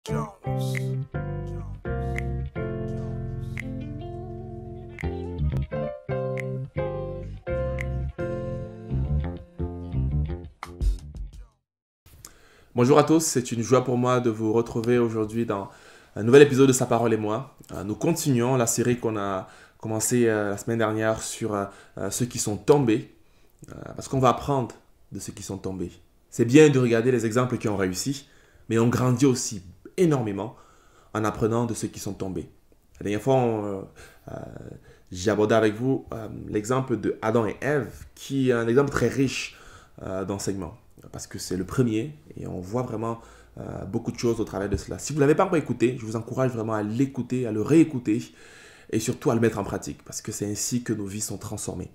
Jones. Bonjour à tous, c'est une joie pour moi de vous retrouver aujourd'hui dans un nouvel épisode de Sa parole et moi. Nous continuons la série qu'on a commencé la semaine dernière sur ceux qui sont tombés, parce qu'on va apprendre de ceux qui sont tombés. C'est bien de regarder les exemples qui ont réussi, mais on grandit aussi énormément en apprenant de ceux qui sont tombés. La dernière fois, j'ai abordé avec vous l'exemple de Adam et Ève, qui est un exemple très riche d'enseignement, parce que c'est le premier et on voit vraiment beaucoup de choses au travers de cela. Si vous ne l'avez pas encore écouté, je vous encourage vraiment à l'écouter, à le réécouter et surtout à le mettre en pratique, parce que c'est ainsi que nos vies sont transformées.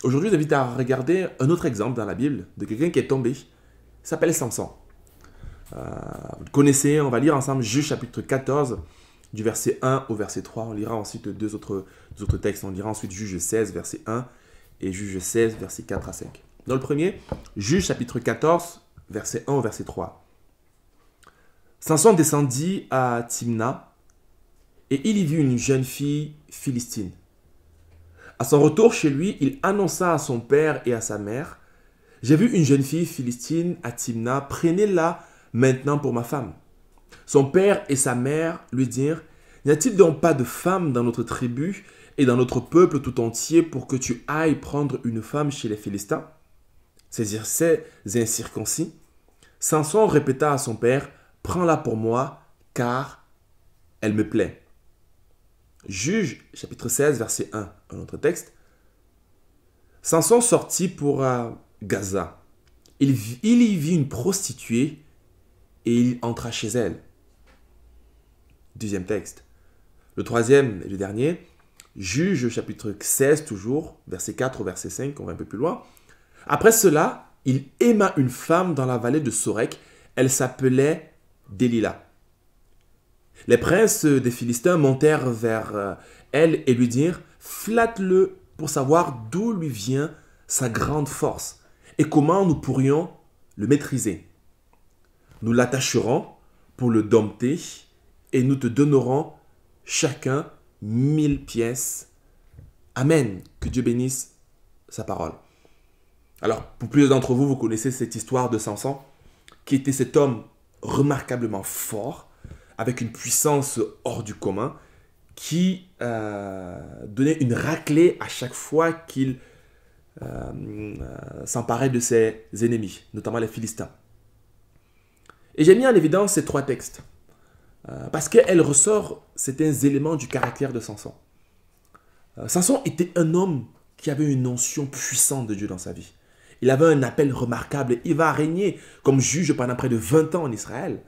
Aujourd'hui, je vous invite à regarder un autre exemple dans la Bible de quelqu'un qui est tombé. Il s'appelle Samson. Vous le connaissez, on va lire ensemble Juge chapitre 14, du verset 1 au verset 3. On lira ensuite deux autres textes. On lira ensuite Juge 16, verset 1 et Juge 16, verset 4 à 5. Dans le premier, Juge chapitre 14, verset 1 au verset 3. Samson descendit à Timna et il y vit une jeune fille philistine. À son retour chez lui, il annonça à son père et à sa mère: « J'ai vu une jeune fille philistine à Timna, prenez-la maintenant pour ma femme. » Son père et sa mère lui dirent: « N'y a-t-il donc pas de femme dans notre tribu et dans notre peuple tout entier pour que tu ailles prendre une femme chez les Philistins ?» Ces incirconcis, Samson répéta à son père: « Prends-la pour moi, car elle me plaît. » Juge, chapitre 16, verset 1, un autre texte. Samson sortit pour Gaza. Il y vit une prostituée et il entra chez elle. Deuxième texte. Le troisième et le dernier, Juge, chapitre 16, toujours, verset 4 au verset 5, on va un peu plus loin. Après cela, il aima une femme dans la vallée de Sorek. Elle s'appelait Délila. Les princes des Philistins montèrent vers elle et lui dirent: « Flatte-le pour savoir d'où lui vient sa grande force et comment nous pourrions le maîtriser. Nous l'attacherons pour le dompter et nous te donnerons chacun 1000 pièces. » Amen. Que Dieu bénisse sa parole. Alors, pour plusieurs d'entre vous, vous connaissez cette histoire de Samson, qui était cet homme remarquablement fort, avec une puissance hors du commun, qui donnait une raclée à chaque fois qu'il s'emparait de ses ennemis, notamment les Philistins. Et j'ai mis en évidence ces trois textes, parce qu'elles ressortent certains éléments du caractère de Samson. Samson était un homme qui avait une notion puissante de Dieu dans sa vie. Il avait un appel remarquable. Il va régner comme juge pendant près de 20 ans en Israël,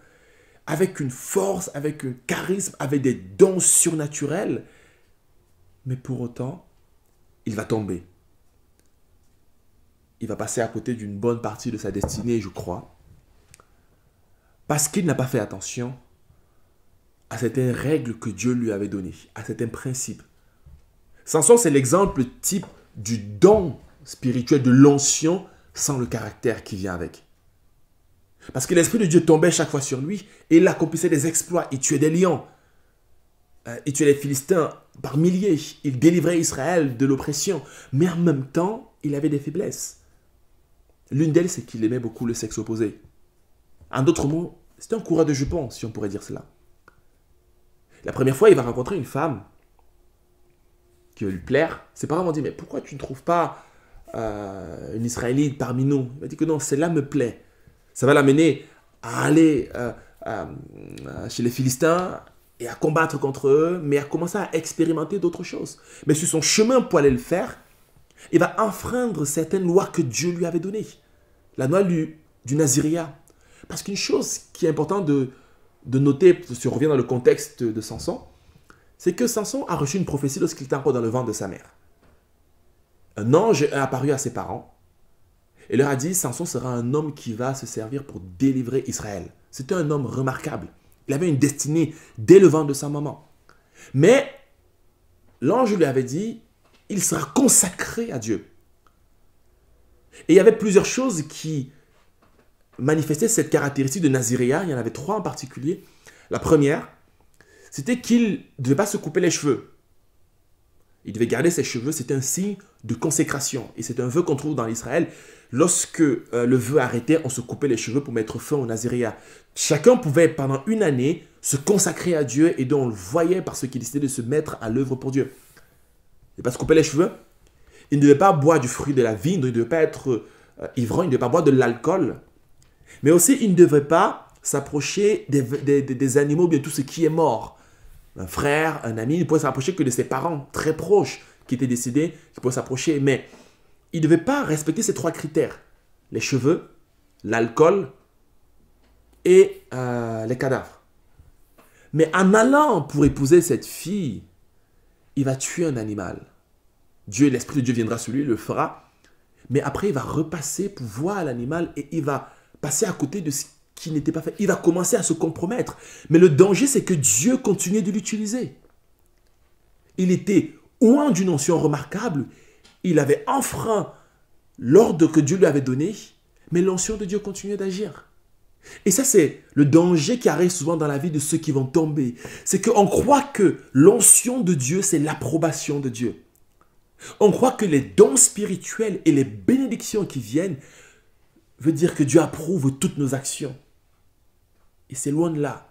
avec une force, avec un charisme, avec des dons surnaturels. Mais pour autant, il va tomber. Il va passer à côté d'une bonne partie de sa destinée, je crois, parce qu'il n'a pas fait attention à certaines règles que Dieu lui avait données, à certains principes. Samson, c'est l'exemple type du don spirituel, de l'onction sans le caractère qui vient avec. Parce que l'Esprit de Dieu tombait chaque fois sur lui et il accomplissait des exploits. Il tuait des lions, il tuait les Philistins par milliers, il délivrait Israël de l'oppression. Mais en même temps, il avait des faiblesses. L'une d'elles, c'est qu'il aimait beaucoup le sexe opposé. En d'autres mots, c'était un coureur de jupons, si on pourrait dire cela. La première fois, il va rencontrer une femme qui va lui plaire. Ses parents vont dire: « Mais pourquoi tu ne trouves pas une Israélite parmi nous ?» Il va dire que non, celle-là me plaît. Ça va l'amener à aller chez les Philistins et à combattre contre eux, mais à commencer à expérimenter d'autres choses. Mais sur son chemin pour aller le faire, il va enfreindre certaines lois que Dieu lui avait données. La loi du Naziréat. Parce qu'une chose qui est importante de noter, si on revient dans le contexte de Samson, c'est que Samson a reçu une prophétie lorsqu'il était encore dans le ventre de sa mère. Un ange est apparu à ses parents et leur a dit: « Samson sera un homme qui va se servir pour délivrer Israël. » C'était un homme remarquable. Il avait une destinée dès le ventre de sa maman. Mais l'ange lui avait dit: « Il sera consacré à Dieu. » Et il y avait plusieurs choses qui manifestaient cette caractéristique de Naziréa. Il y en avait trois en particulier. La première, c'était qu'il ne devait pas se couper les cheveux. Il devait garder ses cheveux, c'était un signe de consécration. Et c'est un vœu qu'on trouve dans l'Israël. Lorsque le vœu arrêtait, on se coupait les cheveux pour mettre fin au naziréat. Chacun pouvait, pendant une année, se consacrer à Dieu et donc on le voyait parce qu'il décidait de se mettre à l'œuvre pour Dieu. Il ne devait pas se couper les cheveux. Il ne devait pas boire du fruit de la vigne, il ne devait pas être ivrogne, il ne devait pas boire de l'alcool. Mais aussi, il ne devait pas s'approcher des animaux, bien tout ce qui est mort. Un frère, un ami, il ne pouvait s'approcher que de ses parents très proches qui étaient décédés, qui pouvaient s'approcher. Mais il ne devait pas respecter ces 3 critères. Les cheveux, l'alcool et les cadavres. Mais en allant pour épouser cette fille, il va tuer un animal. Dieu, l'Esprit de Dieu viendra sur lui, il le fera. Mais après, il va repasser pour voir l'animal et il va passer à côté de ce qui n'était pas fait. Il va commencer à se compromettre. Mais le danger, c'est que Dieu continuait de l'utiliser. Il était oint d'une onction remarquable. Il avait enfreint l'ordre que Dieu lui avait donné, mais l'onction de Dieu continuait d'agir. Et ça, c'est le danger qui arrive souvent dans la vie de ceux qui vont tomber. C'est qu'on croit que l'onction de Dieu, c'est l'approbation de Dieu. On croit que les dons spirituels et les bénédictions qui viennent veut dire que Dieu approuve toutes nos actions. Et c'est loin de là.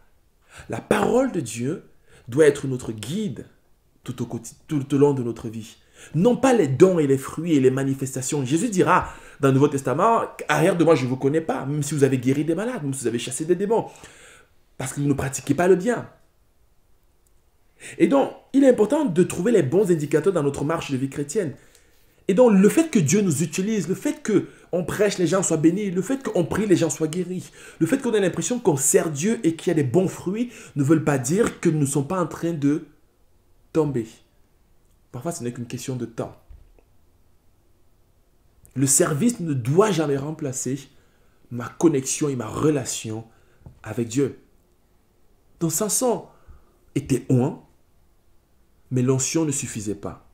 La parole de Dieu doit être notre guide tout au long de notre vie. Non pas les dons et les fruits et les manifestations. Jésus dira dans le Nouveau Testament, « Arrière de moi, je ne vous connais pas, même si vous avez guéri des malades, même si vous avez chassé des démons, parce que vous ne pratiquez pas le bien. » Et donc, il est important de trouver les bons indicateurs dans notre marche de vie chrétienne. Et donc, le fait que Dieu nous utilise, le fait qu'on prêche, les gens soient bénis, le fait qu'on prie, les gens soient guéris, le fait qu'on ait l'impression qu'on sert Dieu et qu'il y a des bons fruits, ne veulent pas dire que nous ne sommes pas en train de tomber. Parfois, ce n'est qu'une question de temps. Le service ne doit jamais remplacer ma connexion et ma relation avec Dieu. Donc, Samson était oint, mais l'onction ne suffisait pas.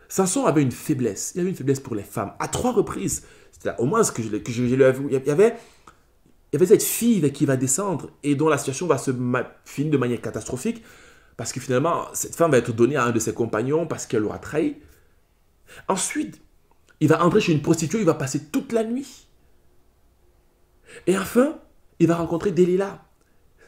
Samson avait une faiblesse. Il avait une faiblesse pour les femmes. À 3 reprises, c'était au moins ce que je l'ai vu. Il y avait cette fille qui va descendre et dont la situation va se finir de manière catastrophique parce que finalement, cette femme va être donnée à un de ses compagnons parce qu'elle l'aura trahi. Ensuite, il va entrer chez une prostituée, il va passer toute la nuit. Et enfin, il va rencontrer Delilah.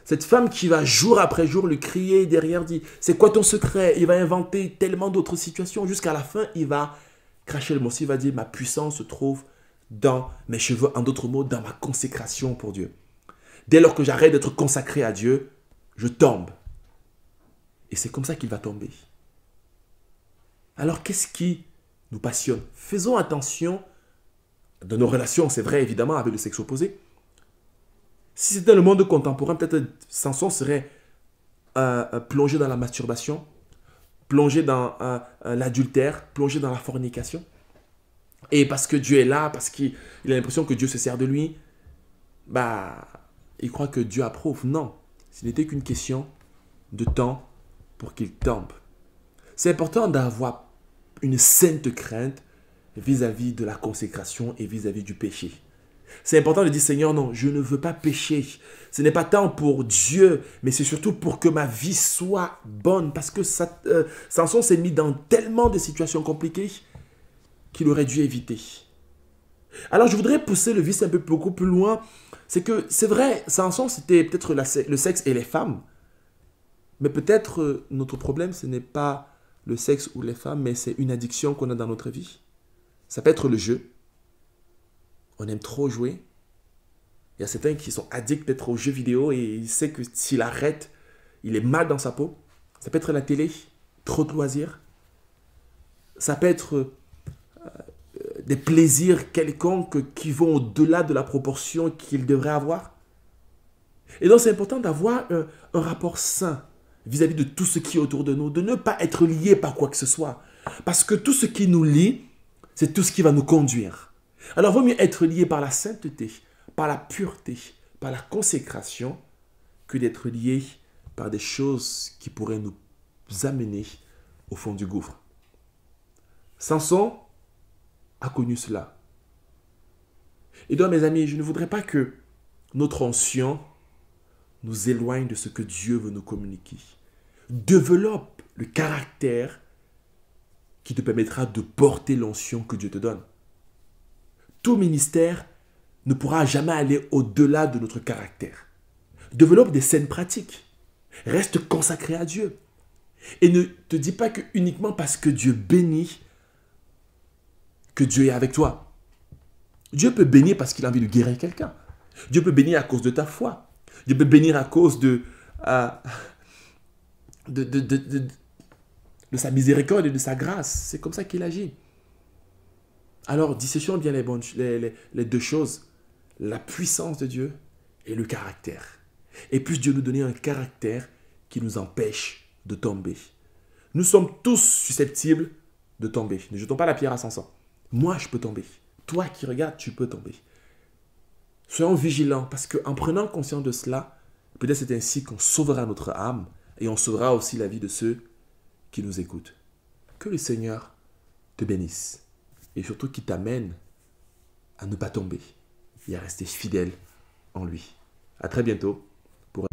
Cette femme qui va jour après jour lui crier derrière, dit « C'est quoi ton secret ?» Il va inventer tellement d'autres situations. Jusqu'à la fin, il va cracher le morceau. Il va dire « Ma puissance se trouve dans mes cheveux. » En d'autres mots, dans ma consécration pour Dieu. Dès lors que j'arrête d'être consacré à Dieu, je tombe. Et c'est comme ça qu'il va tomber. Alors, qu'est-ce qui nous passionne? Faisons attention dans nos relations, c'est vrai évidemment, avec le sexe opposé. Si c'était le monde contemporain, peut-être Samson serait plongé dans la masturbation, plongé dans l'adultère, plongé dans la fornication. Et parce que Dieu est là, parce qu'il a l'impression que Dieu se sert de lui, il croit que Dieu approuve. Non, ce n'était qu'une question de temps pour qu'il tombe. C'est important d'avoir une sainte crainte vis-à-vis de la consécration et vis-à-vis du péché. C'est important de dire, Seigneur, non, je ne veux pas pécher. Ce n'est pas tant pour Dieu, mais c'est surtout pour que ma vie soit bonne. Parce que Samson s'est mis dans tellement de situations compliquées qu'il aurait dû éviter. Alors, je voudrais pousser le vice un peu beaucoup plus loin. C'est que, c'est vrai, Samson, c'était peut-être le sexe et les femmes. Mais peut-être notre problème, ce n'est pas le sexe ou les femmes, mais c'est une addiction qu'on a dans notre vie. Ça peut être le jeu. On aime trop jouer. Il y a certains qui sont addicts peut-être aux jeux vidéo et il sait que s'il arrête, il est mal dans sa peau. Ça peut être la télé, trop de loisirs. Ça peut être des plaisirs quelconques qui vont au-delà de la proportion qu'il devrait avoir. Et donc c'est important d'avoir un rapport sain vis-à-vis de tout ce qui est autour de nous, de ne pas être lié par quoi que ce soit. Parce que tout ce qui nous lie, c'est tout ce qui va nous conduire. Alors, il vaut mieux être lié par la sainteté, par la pureté, par la consécration, que d'être lié par des choses qui pourraient nous amener au fond du gouffre. Samson a connu cela. Et donc, mes amis, je ne voudrais pas que notre onction nous éloigne de ce que Dieu veut nous communiquer. Développe le caractère qui te permettra de porter l'onction que Dieu te donne. Tout ministère ne pourra jamais aller au-delà de notre caractère. Développe des saines pratiques. Reste consacré à Dieu. Et ne te dis pas que uniquement parce que Dieu bénit, que Dieu est avec toi. Dieu peut bénir parce qu'il a envie de guérir quelqu'un. Dieu peut bénir à cause de ta foi. Dieu peut bénir à cause de sa miséricorde et de sa grâce. C'est comme ça qu'il agit. Alors, disséchons bien les deux choses. La puissance de Dieu et le caractère. Et puisse Dieu nous donner un caractère qui nous empêche de tomber. Nous sommes tous susceptibles de tomber. Ne jetons pas la pierre à Samson. Moi, je peux tomber. Toi qui regardes, tu peux tomber. Soyons vigilants parce qu'en prenant conscience de cela, peut-être c'est ainsi qu'on sauvera notre âme et on sauvera aussi la vie de ceux qui nous écoutent. Que le Seigneur te bénisse et surtout qu'il t'amène à ne pas tomber et à rester fidèle en lui. À très bientôt pour